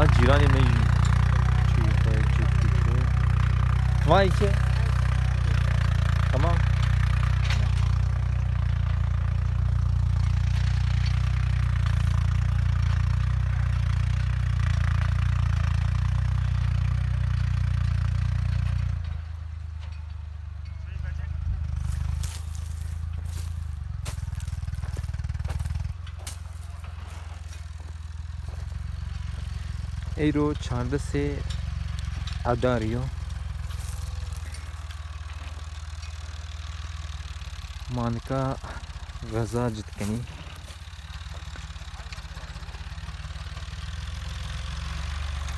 جیرانی می وای که تمام. ایرو چانده سے اداریو مانکا غزا جتکنی